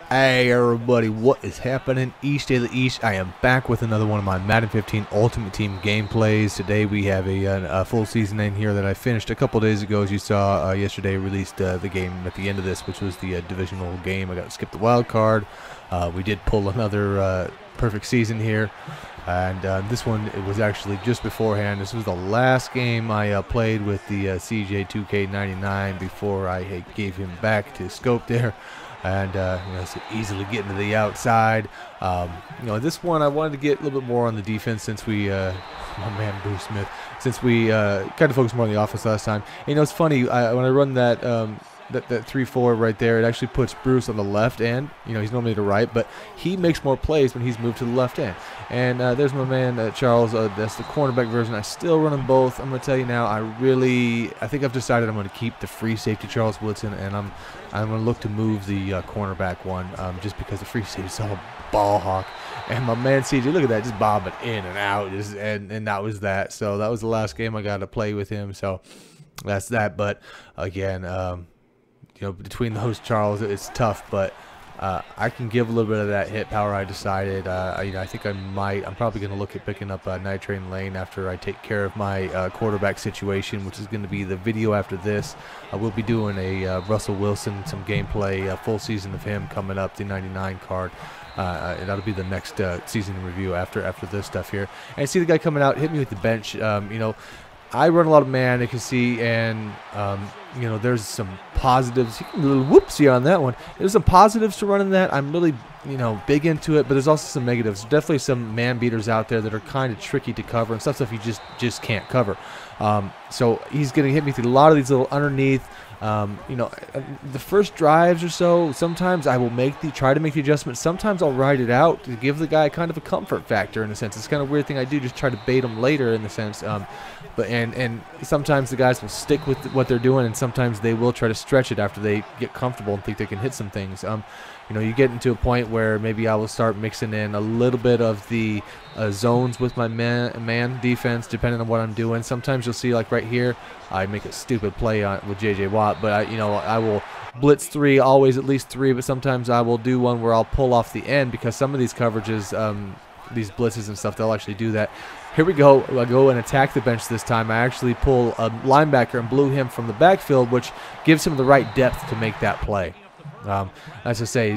Hey everybody, what is happening? East Dela East. I am back with another one of my Madden 15 Ultimate Team gameplays. Today we have a full season in here that I finished a couple days ago. As you saw, yesterday released the game at the end of this, which was the divisional game. I got to skip the wild card. We did pull another perfect season here. And this one, it was actually just beforehand. This was the last game I played with the CJ2K99 before I gave him back to Scope there. And so easily getting to the outside. This one I wanted to get a little bit more on the defense since we, my man Bruce Smith, since we kind of focused more on the offense last time. And, it's funny, when I run that that 3-4 right there, it actually puts Bruce on the left end. He's normally to the right, but he makes more plays when he's moved to the left end. And there's my man Charles. That's the cornerback version. I still run them both. I'm going to tell you now, I think I've decided I'm going to keep the free safety Charles Woodson, and I'm going to look to move the cornerback one just because the free safety is all ball hawk. And my man CJ, look at that, just bobbing in and out, and that was that. So that was the last game I got to play with him. So that's that. But again, between those, Charles, it's tough, but I can give a little bit of that hit power. I decided, I think I'm probably going to look at picking up Night Train Lane after I take care of my quarterback situation, which is going to be the video after this. I will be doing a Russell Wilson, some gameplay, full season of him coming up, the 99 card. And that'll be the next season review after this stuff here. And see the guy coming out, hit me with the bench. I run a lot of man, you can see, and there's some positives. You can a little whoopsie on that one. There's some positives to running that. I'm really big into it, but there's also some negatives. Definitely some man beaters out there that are kind of tricky to cover, and stuff you just can't cover. So he's going to hit me through a lot of these little underneath. The first drives or so, sometimes I will try to make the adjustment. Sometimes I'll ride it out to give the guy kind of a comfort factor in a sense. It's kind of a weird thing I do, just try to bait him later in the sense. And sometimes the guys will stick with what they're doing, and sometimes they will try to stretch it after they get comfortable and think they can hit some things. You get into a point where maybe I will start mixing in a little bit of the zones with my man defense, depending on what I'm doing. Sometimes you'll see, like right here, I make a stupid play with J.J. Watt, but I will blitz 3, always at least 3, but sometimes I will do one where I'll pull off the end, because some of these coverages, these blitzes and stuff, they'll actually do that. Here we go. I go and attack the bench this time. I actually pull a linebacker and blew him from the backfield, which gives him the right depth to make that play. As I say,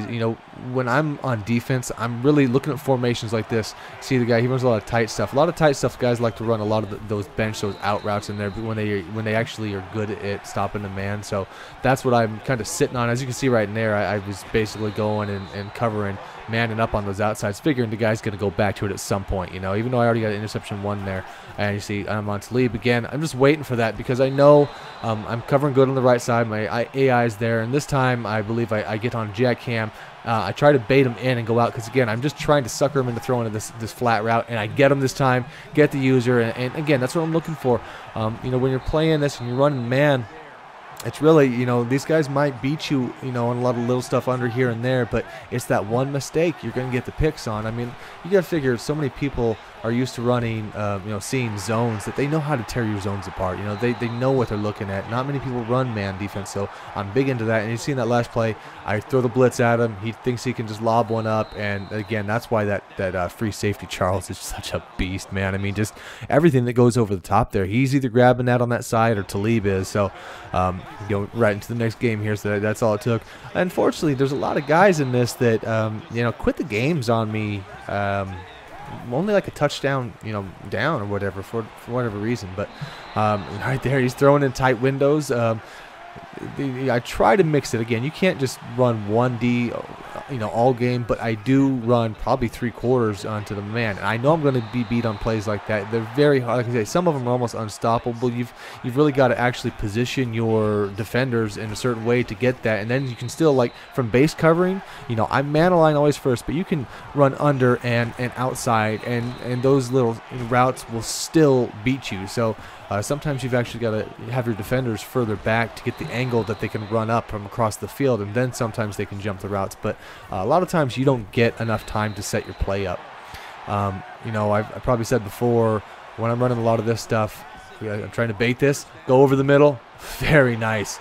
when I'm on defense, I'm really looking at formations like this. See the guy, he runs a lot of tight stuff. A lot of tight stuff, guys like to run a lot of those out routes in there when they actually are good at stopping the man. So that's what I'm kind of sitting on. As you can see right in there, I was basically going and covering, manning up on those outsides, figuring the guy's going to go back to it at some point, even though I already got interception 1 there. And you see I'm on Talib again. I'm just waiting for that because I know I'm covering good on the right side. My AI is there, and this time I believe I get on Jack Cam. I try to bait him in and go out because, again, I'm just trying to sucker him into throwing this flat route, and I get him this time, get the user, and again, that's what I'm looking for. When you're playing this and you're running man, it's really, these guys might beat you, on a lot of little stuff under here and there, but it's that one mistake you're going to get the picks on. I mean, you got to figure so many people are used to running, seeing zones that they know how to tear your zones apart. They know what they're looking at. Not many people run man defense, so I'm big into that. And you see in that last play, I throw the blitz at him. He thinks he can just lob one up, and again, that's why that free safety Charles is such a beast, man. I mean, just everything that goes over the top there, he's either grabbing that on that side or Talib is. So, right into the next game here. So that's all it took. Unfortunately, there's a lot of guys in this that quit the games on me. Only like a touchdown, down or whatever for whatever reason. But right there, he's throwing in tight windows. I try to mix it. Again, you can't just run 1D, all game, but I do run probably 3/4 onto the man. And I know I'm going to be beat on plays like that. They're very hard. Like I say, some of them are almost unstoppable. You've really got to actually position your defenders in a certain way to get that, and then you can still, like from base covering, I'm man line always first, but you can run under and outside, and those little routes will still beat you. So sometimes you've actually got to have your defenders further back to get the angle that they can run up from across the field, and then sometimes they can jump the routes. But a lot of times you don't get enough time to set your play up. I've probably said before, when I'm running a lot of this stuff, I'm trying to bait this, go over the middle, very nice.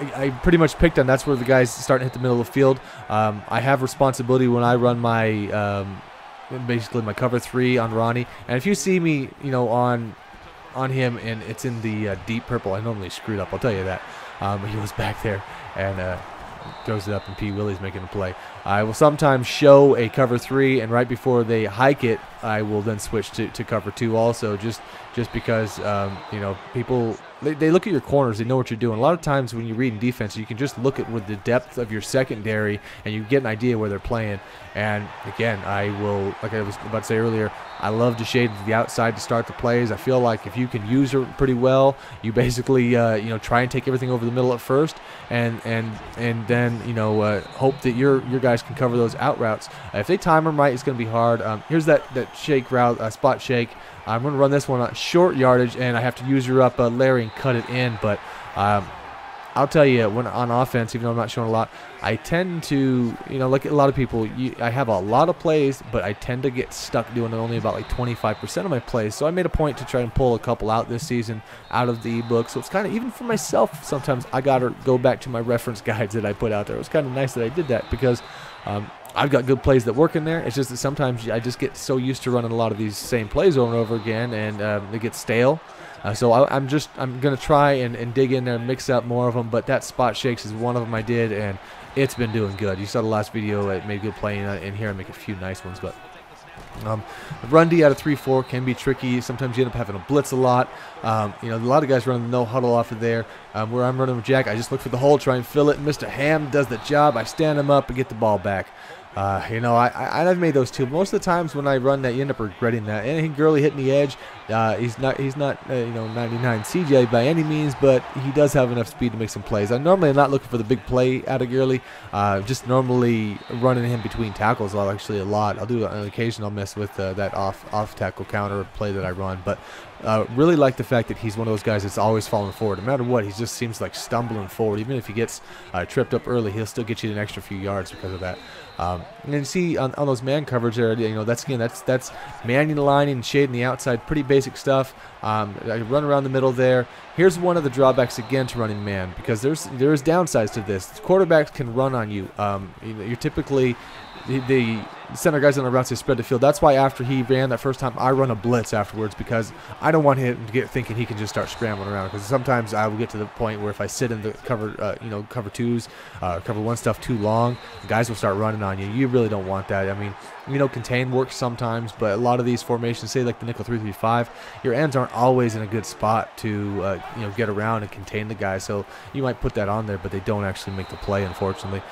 I pretty much picked on. That's where the guys start to hit the middle of the field. I have responsibility when I run my basically my cover 3 on Ronnie. And if you see me, you know, on him and it's in the deep purple, I normally screwed up. I'll tell you that. He was back there and throws it up, and P. Willie's making a play. I will sometimes show a cover 3, and right before they hike it, I will then switch to cover 2 also, just because you know, people they look at your corners, they know what you're doing. A lot of times when you read in defense, you can just look at with the depth of your secondary, and you get an idea where they're playing. And again, I will, like I was about to say earlier, I love to shade to the outside to start the plays. I feel like if you can use it pretty well, you basically you know, try and take everything over the middle at first, and then, you know, hope that your guys can cover those out routes. If they time them right, it's going to be hard. Here's that shake route, spot shake. I'm going to run this one on short yardage, and I have to user up Larry and cut it in. But I'll tell you, when on offense, even though I'm not showing a lot, I tend to, you know, like a lot of people, I have a lot of plays, but I tend to get stuck doing only about like 25% of my plays. So I made a point to try and pull a couple out this season out of the ebook. So it's kind of, even for myself, sometimes I got to go back to my reference guides that I put out there. It was kind of nice that I did that, because I've got good plays that work in there. It's just that sometimes I just get so used to running a lot of these same plays over and over again, and they get stale. So I'm going to try and dig in there and mix up more of them. But that spot shakes is one of them I did, and it's been doing good. You saw the last video, it made good play in here. I make a few nice ones, but run D out of 3-4 can be tricky. Sometimes you end up having to blitz a lot. You know, a lot of guys running the no huddle off of there. Where I'm running with Jack, I just look for the hole, try and fill it. And Mr. Ham does the job. I stand him up and get the ball back. You know, I've made those too. Most of the times when I run that, you end up regretting that. And Gurley hitting the edge. He's not you know, 99 CJ by any means, but he does have enough speed to make some plays. I'm not looking for the big play out of Gurley. Just normally running him between tackles. Actually a lot. I'll do on occasion. I'll mess with that off tackle counter play that I run, but really like the fact that he's one of those guys that's always falling forward. No matter what, he just seems like stumbling forward. Even if he gets tripped up early, he'll still get you an extra few yards because of that. And you see on those man coverage there, you know, that's manning the line and shading the outside, pretty basic stuff. I run around the middle there. Here's one of the drawbacks again to running man, because there's downsides to this. Quarterbacks can run on you. You know, you're typically the center guys on the routes, they spread the field. That's why after he ran that first time, I run a blitz afterwards, because I don't want him to get thinking he can just start scrambling around. Because sometimes I will get to the point where if I sit in the cover, you know, cover 2s, cover 1 stuff too long, guys will start running on you. You really don't want that. I mean, you know, contain works sometimes, but a lot of these formations, say like the nickel 3-3-5, your ends aren't always in a good spot to you know, get around and contain the guy. So you might put that on there, but they don't actually make the play, unfortunately.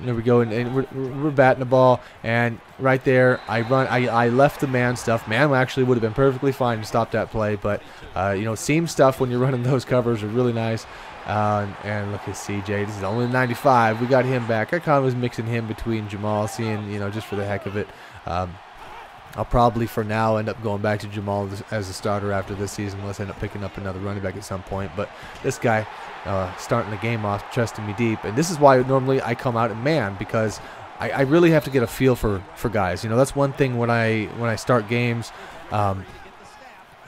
There we go, and we're batting the ball, and right there I left the man stuff. Man actually would have been perfectly fine to stop that play, but you know, seam stuff when you're running those covers are really nice. And look at CJ. This is only 95. We got him back. I kind of was mixing him between Jamal, seeing, you know, just for the heck of it. I'll probably for now end up going back to Jamal as a starter after this season, unless I end up picking up another running back at some point. But this guy starting the game off, trusting me deep, and this is why normally I come out in man, because I really have to get a feel for guys. You know, that's one thing when I start games.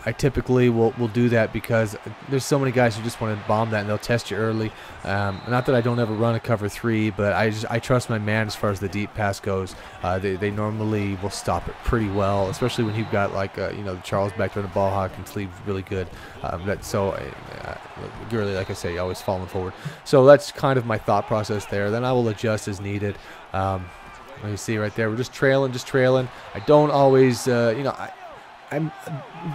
I typically will do that, because there's so many guys who just want to bomb that, and they'll test you early. Not that I don't ever run a cover 3, but I trust my man as far as the deep pass goes. They normally will stop it pretty well, especially when you've got like you know, Charles back there in the ball hawk and sleeve really good. Really, like I say, always falling forward. So that's kind of my thought process there. Then I will adjust as needed. You see right there, we're just trailing. I don't always, you know, I'm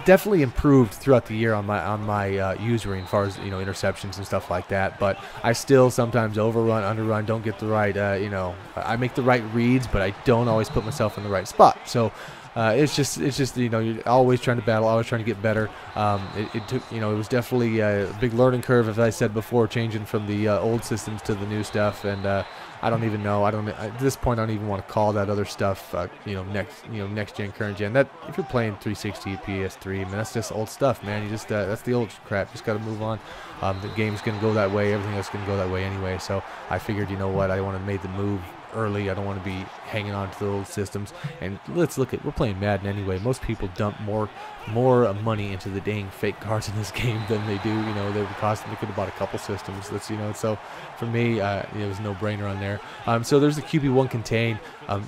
definitely improved throughout the year on my usering as far as, you know, interceptions and stuff like that. But I still sometimes overrun, underrun, don't get the right, you know, I make the right reads, but I don't always put myself in the right spot. So it's just you know, you're always trying to battle, always trying to get better. It took, you know, it was definitely a big learning curve, as I said before, changing from the old systems to the new stuff. And I don't even know. At this point, I don't even want to call that other stuff, you know, next gen, current gen. That if you're playing 360 PS3, I mean, that's just old stuff, man. You just that's the old crap. Just got to move on. The game's gonna go that way. Everything else gonna go that way anyway. So I figured, you know what, I want to make the move early. I don't want to be hanging on to the old systems. And let's look at, we're playing Madden anyway. Most people dump more money into the dang fake cards in this game than they do. You know, they would cost them. They could have bought a couple systems. That's, you know, so for me, it was no brainer on there. So there's the QB1 contain.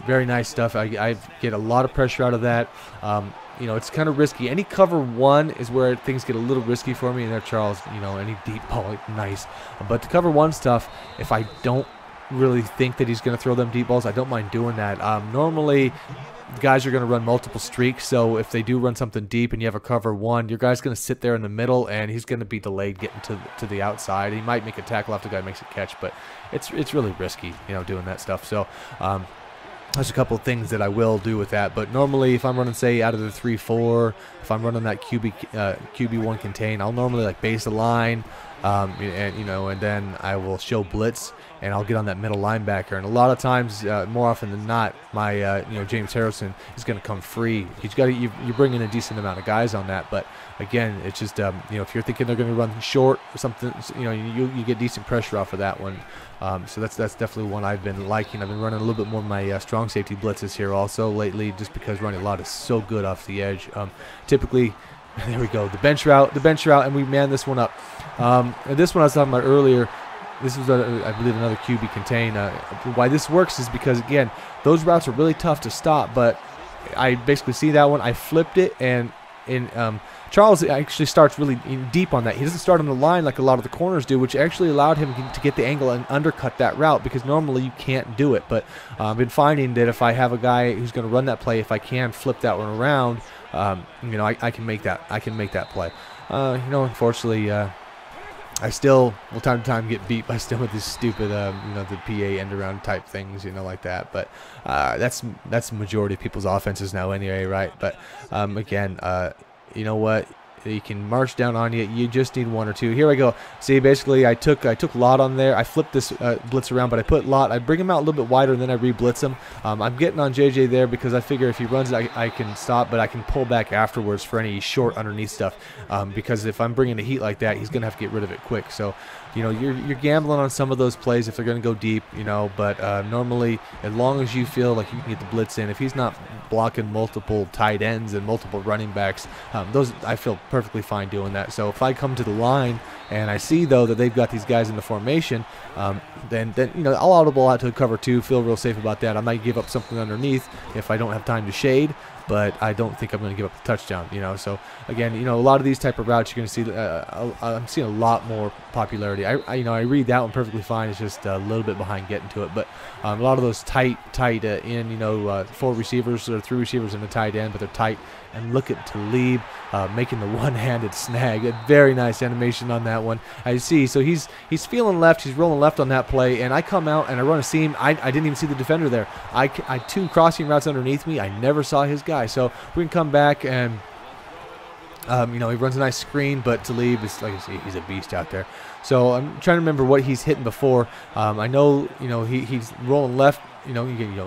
Very nice stuff. I get a lot of pressure out of that. You know, it's kind of risky. Any cover one is where things get a little risky for me. And there, Charles, you know, any deep ball, nice. But the cover one stuff, if I don't really think that he's going to throw them deep balls, I don't mind doing that. Normally, guys are going to run multiple streaks, so if they do run something deep and you have a cover one, your guy's going to sit there in the middle, and he's going to be delayed getting to the outside. He might make a tackle after the guy makes a catch, but it's really risky, you know, doing that stuff. So there's a couple of things that I will do with that, but normally if I'm running, say, out of the 3-4, if I'm running that QB1 contain, I'll normally like base a line, and you know, and then I will show blitz, and I'll get on that middle linebacker. And a lot of times, more often than not, my you know, James Harrison is going to come free. You're bringing a decent amount of guys on that, but again, it's just you know, if you're thinking they're going to run short or something, you know, you get decent pressure off of that one. So that's definitely one I've been liking. I've been running a little bit more of my strong safety blitzes here also lately, just because running a lot is so good off the edge. Typically, there we go, the bench route, and we man this one up. And this one I was talking about earlier. This was, I believe, another QB contain. Why this works is because, again, those routes are really tough to stop, but I basically see that one, I flipped it, and Charles actually starts really deep on that. He doesn't start on the line like a lot of the corners do, which actually allowed him to get the angle and undercut that route, because normally you can't do it. But I've been finding that if I have a guy who's going to run that play, if I can flip that one around, you know, I can make that. I can make that play. You know, unfortunately, I still will time to time get beat by some of these stupid, you know, the PA end around type things, you know, like that. But that's the majority of people's offenses now anyway, right? But again, you know what? You can march down on you. You just need one or two. Here I go. See, basically, I took Lot on there. I flipped this blitz around, but I put Lot. I bring him out a little bit wider, and then I re-blitz him. I'm getting on JJ there because I figure if he runs, I can stop, but I can pull back afterwards for any short underneath stuff. Because if I'm bringing the heat like that, he's gonna have to get rid of it quick. So, you know, you're gambling on some of those plays if they're gonna go deep, you know. But normally, as long as you feel like you can get the blitz in, if he's not blocking multiple tight ends and multiple running backs, those I feel perfectly fine doing that. So if I come to the line and I see though that they've got these guys in the formation, then you know, I'll audible out to a cover two, feel real safe about that. I might give up something underneath if I don't have time to shade, but I don't think I'm going to give up the touchdown, you know. So again, you know, a lot of these type of routes you're going to see. I'm seeing a lot more popularity. You know, I read that one perfectly fine. It's just a little bit behind getting to it, but a lot of those tight end, you know, 4 receivers or 3 receivers in the tight end, but they're tight. And look at Talib making the one-handed snag. A very nice animation on that one. I see. So he's feeling left. He's rolling left on that play, and I come out and I run a seam. I didn't even see the defender there. I 2 crossing routes underneath me. I never saw his guy. So we can come back and you know, he runs a nice screen, but Talib is, like I say, he's a beast out there. So I'm trying to remember what he's hitting before. I know, you know, he's rolling left. You know,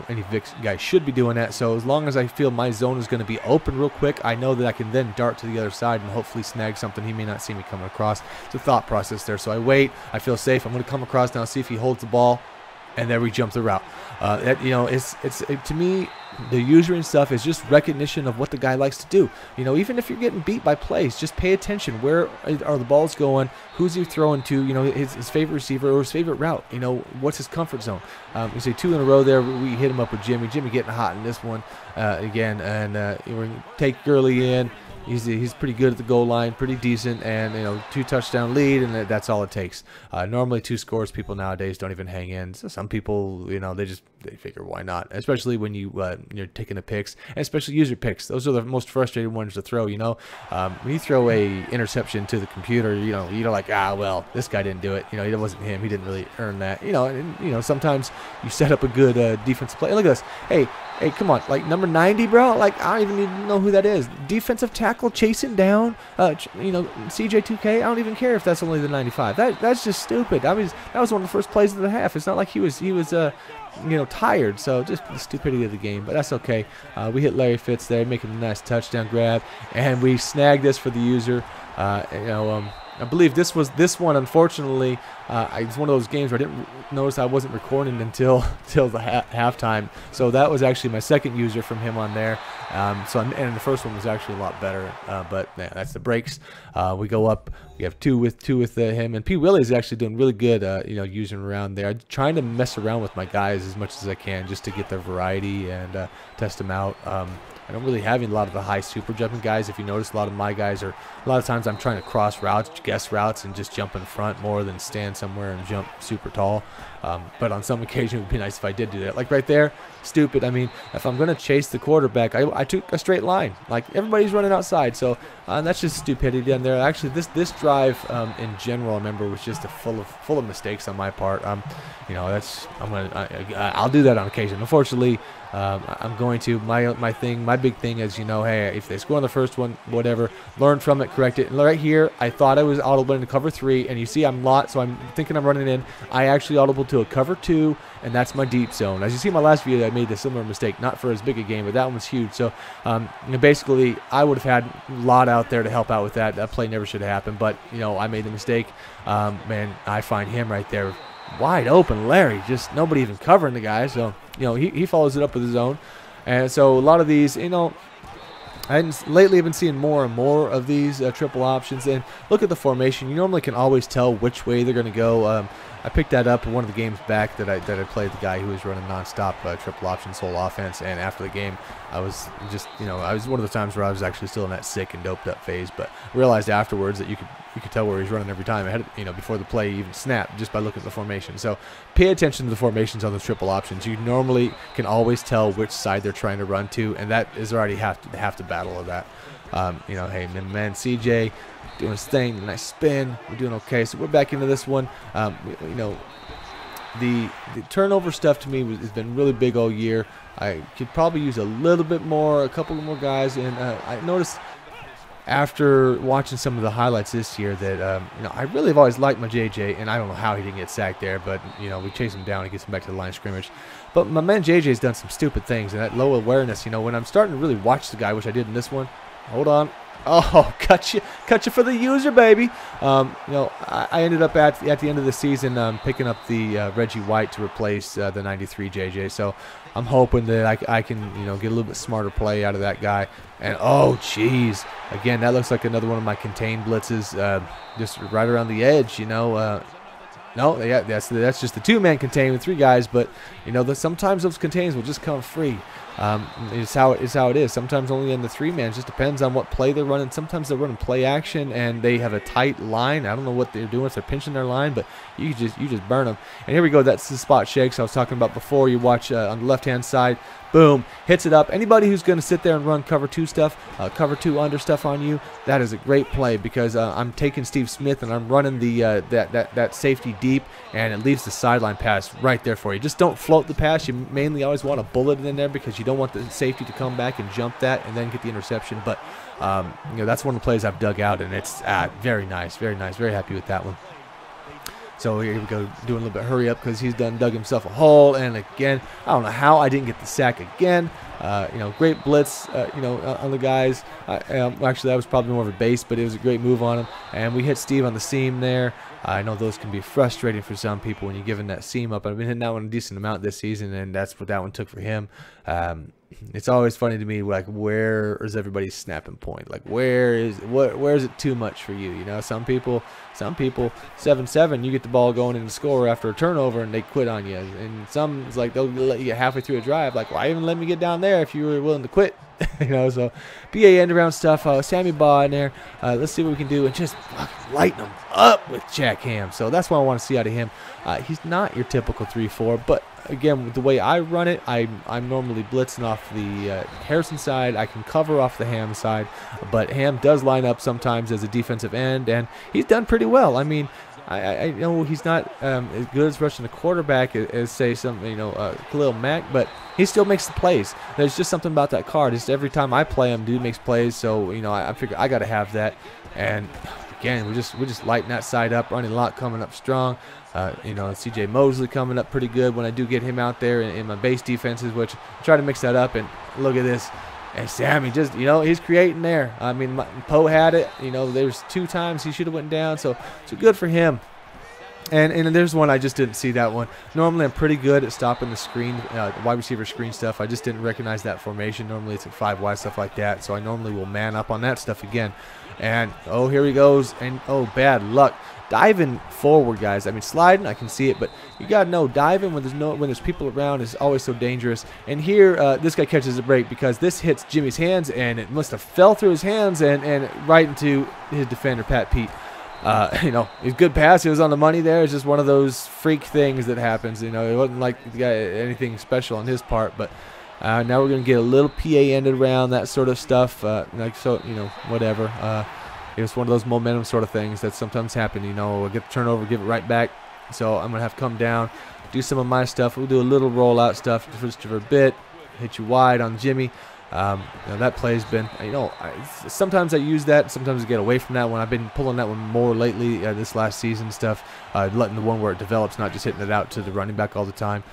any Vix guy should be doing that. So as long as I feel my zone is going to be open real quick, I know that I can then dart to the other side and hopefully snag something. He may not see me coming across. It's a thought process there. So I wait. I feel safe. I'm going to come across now, see if he holds the ball, and then we jump the route. You know, to me, the user and stuff is just recognition of what the guy likes to do. You know, even if you're getting beat by plays, just pay attention. Where are the balls going? Who's he throwing to? You know, his favorite receiver or his favorite route. You know, what's his comfort zone? We say 2 in a row there. We hit him up with Jimmy. Jimmy getting hot in this one again, and we're gonna take Gurley in. He's pretty good at the goal line, pretty decent, and you know, 2 touchdown lead, and that's all it takes. Normally 2 scores, people nowadays don't even hang in. So some people, you know, they figure why not, especially when you're taking the picks, and especially user picks. Those are the most frustrating ones to throw. You know, when you throw a interception to the computer, you know, you're like, well, this guy didn't do it. You know, it wasn't him. He didn't really earn that. You know, and you know, sometimes you set up a good defensive play. Look at this. Hey, come on, like number 90, bro. Like I don't even know who that is. Defensive tackle chasing down, you know, CJ2K. I don't even care if that's only the 95. That's just stupid. I mean, that was one of the first plays of the half. It's not like he was you know, tired. So just the stupidity of the game, but that's okay. We hit Larry Fitz there, making a nice touchdown grab, and we snagged this for the user. You know, I believe this one, unfortunately, It's one of those games where I didn't notice I wasn't recording until the halftime. So that was actually my second user from him on there. And the first one was actually a lot better. But yeah, that's the breaks. We go up. We have two with him, and P. Willie is actually doing really good. Using around there. I'm trying to mess around with my guys as much as I can just to get their variety and test them out. I don't really have a lot of the high super jumping guys. If you notice, a lot of my guys are, a lot of times I'm trying to cross routes, guess routes, and just jump in front more than stand somewhere and jump super tall. But on some occasion, it would be nice if I did do that. Like right there, stupid. I mean, if I'm going to chase the quarterback, I took a straight line. Like everybody's running outside, so that's just stupidity down there. Actually, this drive in general, I remember, was just full of mistakes on my part. I'll do that on occasion. Unfortunately, I'm going to my big thing is, hey, if they score on the first one, whatever, learn from it, correct it. And right here, I thought I was audible into cover 3, and you see I'm lot, so I'm thinking I'm running in. I actually audible to a cover 2, and that's my deep zone. As you see in my last video, I made a similar mistake, not for as big a game, but that one was huge. So basically, I would have had Lot out there to help out with that. That play never should have happened, but I made the mistake. Man, I find him right there, wide open, Larry, just nobody even covering the guy. So he follows it up with his own. And so a lot of these, lately I've been seeing more and more of these triple options. And look at the formation. You normally can always tell which way they're going to go. I picked that up in one of the games back that I played the guy who was running nonstop triple options whole offense. And after the game, I was just, I was one of the times where I was actually still in that sick and doped up phase. But I realized afterwards that you could tell where he's running every time ahead, before the play even snapped, just by looking at the formation. So pay attention to the formations on the triple options. You normally can always tell which side they're trying to run to, and that is already half the battle of that. Hey, man, CJ doing his thing, nice spin. We're doing okay. So we're back into this one. The turnover stuff to me has been really big all year. I could probably use a little bit more, a couple of more guys, and I noticed after watching some of the highlights this year that I really have always liked my JJ, and I don't know how he didn't get sacked there, but we chase him down and gets him back to the line of scrimmage. But my man JJ's done some stupid things, and that low awareness, when I'm starting to really watch the guy, which I did in this one. Hold on. Oh, cut you for the user, baby. I ended up at the end of the season picking up the Reggie White to replace the 93 JJ. So I'm hoping that I can get a little bit smarter play out of that guy. And oh, geez, again, that looks like another one of my contained blitzes, just right around the edge. No, yeah, that's just the 2-man contain with 3 guys. But sometimes those contains will just come free. It's how it is. Sometimes only in the 3-man. It just depends on what play they're running. Sometimes they're running play action and they have a tight line. I don't know what they're doing if they're pinching their line, but you just burn them. And here we go. That's the spot shakes I was talking about before. You watch on the left-hand side. Boom, hits it up. Anybody who's going to sit there and run cover 2 stuff, cover 2 under stuff on you, that is a great play because I'm taking Steve Smith and I'm running the that safety deep, and it leaves the sideline pass right there for you. Just don't float the pass. You mainly always want to bullet it in there because you don't want the safety to come back and jump that and then get the interception. But that's one of the plays I've dug out, and it's very nice, very nice, very happy with that one. So here we go, doing a little bit hurry up because he's dug himself a hole. And again, I don't know how I didn't get the sack again. Great blitz, on the guys. Actually, that was probably more of a base, but it was a great move on him. And we hit Steve on the seam there. I know those can be frustrating for some people when you're giving that seam up. I've been hitting that one a decent amount this season, and that's what that one took for him. It's always funny to me, like, where is everybody's snapping point? Like, where is it too much for you? Some people 7-7, you get the ball going in the score after a turnover and they quit on you. And some, it's like they'll let you get halfway through a drive. Like, why even let me get down there if you were willing to quit? So BA end around stuff. Sammy Baugh in there. Let's see what we can do and just lighten them up with Jack Ham. So that's what I want to see out of him. He's not your typical 3-4, but again, with the way I run it, I'm normally blitzing off the Harrison side. I can cover off the Ham side, but Ham does line up sometimes as a defensive end, and he's done pretty well. I mean, I know he's not as good as rushing the quarterback as say some Khalil Mack, but he still makes the plays. There's just something about that card. Just every time I play him, dude makes plays. So I figure I got to have that. And again, we're just lighting that side up, running a lot, coming up strong. CJ Mosley coming up pretty good when I do get him out there in my base defenses, which I try to mix that up. And look at this. And Sammy just, he's creating there. I mean, Poe had it. There's 2 times he should have went down. So good for him. And there's one I just didn't see that one. Normally I'm pretty good at stopping the screen, wide receiver screen stuff. I just didn't recognize that formation. Normally it's a 5 wide, stuff like that. So I normally will man up on that stuff again. And oh, here he goes. And oh, bad luck. Diving forward, guys. I mean, sliding, I can see it, but you gotta know diving when there's people around is always so dangerous. And here, this guy catches a break because this hits Jimmy's hands, and it must have fell through his hands and right into his defender, Pat Pete. You know, it was a good pass. It was on the money there. It's just one of those freak things that happens. You know, it wasn't like the guy anything special on his part, but now we're gonna get a little PA ended around, that sort of stuff. Like so, you know, whatever. It was one of those momentum sort of things that sometimes happen. You know, we'll get the turnover, give it right back. So I'm gonna have to come down, do some of my stuff. We'll do a little rollout stuff just for a bit. Hit you wide on Jimmy. You know, that play's been, you know, sometimes I use that, sometimes I get away from that one. I've been pulling that one more lately, this last season stuff, letting the one where it develops, not just hitting it out to the running back all the time.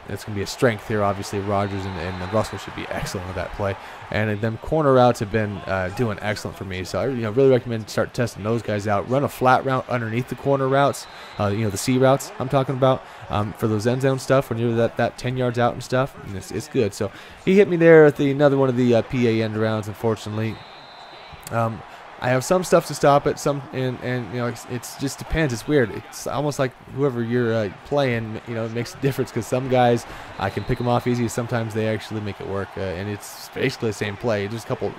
It's going to be a strength here. Obviously, Rodgers and Russell should be excellent at that play. And them corner routes have been doing excellent for me. So I really recommend start testing those guys out. Run a flat route underneath the corner routes, you know, the C routes I'm talking about, for those end zone stuff when you're that 10 yards out and stuff. And it's good. So he hit me there at another one of the PA end rounds, unfortunately. I have some stuff to stop it, and you know, it's just depends. It's weird. It's almost like whoever you're playing, you know, it makes a difference because some guys I can pick them off easy. Sometimes they actually make it work, and it's basically the same play. There's a couple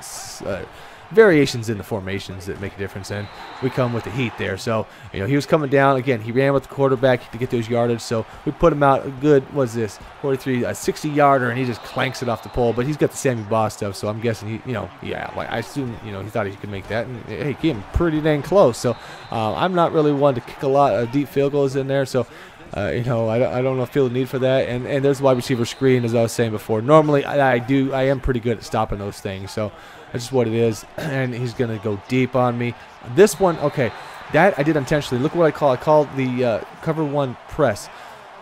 variations in the formations that make a difference, and we come with the heat there. So, you know, he was coming down again. He ran with the quarterback to get those yardage, so we put him out a good, what's this, 43, a 60-yarder, and he just clanks it off the pole. But he's got the Sammy Boss stuff, so I'm guessing he, you know, yeah, like I assume, you know, he thought he could make that, and hey, he came pretty dang close. So I'm not really one to kick a lot of deep field goals in there, so. You know, I don't feel the need for that, and there's the wide receiver screen, as I was saying before. Normally, I am pretty good at stopping those things, so that's just what it is. And he's gonna go deep on me. This one, okay, that I did intentionally. Look what I call. I called the cover one press.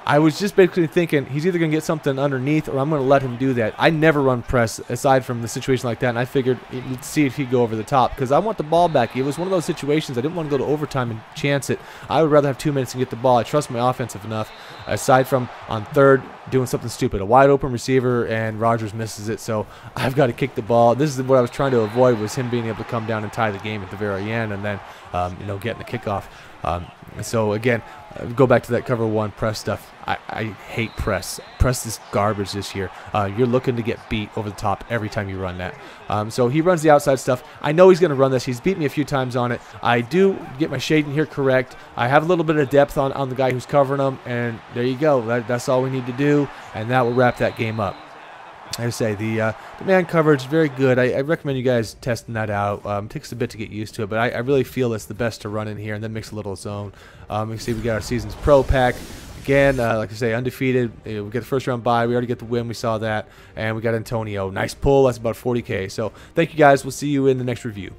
I was just basically thinking he's either going to get something underneath or I'm going to let him do that. I never run press aside from the situation like that, and I figured let's see if he'd go over the top because I want the ball back. It was one of those situations I didn't want to go to overtime and chance it. I would rather have 2 minutes and get the ball. I trust my offensive enough, aside from on third doing something stupid. A wide open receiver and Rodgers misses it, so I've got to kick the ball. This is what I was trying to avoid, was him being able to come down and tie the game at the very end and then you know, getting the kickoff. So again, go back to that cover one press stuff. I hate press. Press is garbage this year. You're looking to get beat over the top every time you run that. So he runs the outside stuff. I know he's going to run this. He's beat me a few times on it. I do get my shading here correct. I have a little bit of depth on the guy who's covering him, and there you go. That's all we need to do, and that will wrap that game up. Like I say, the man coverage is very good. I recommend you guys testing that out. It takes a bit to get used to it, but I really feel it's the best to run in here and then mix a little zone. You can see we got our Seasons Pro pack. Again, like I say, undefeated. We get the first round bye. We already get the win. We saw that. And we got Antonio. Nice pull. That's about 40K. So thank you guys. We'll see you in the next review.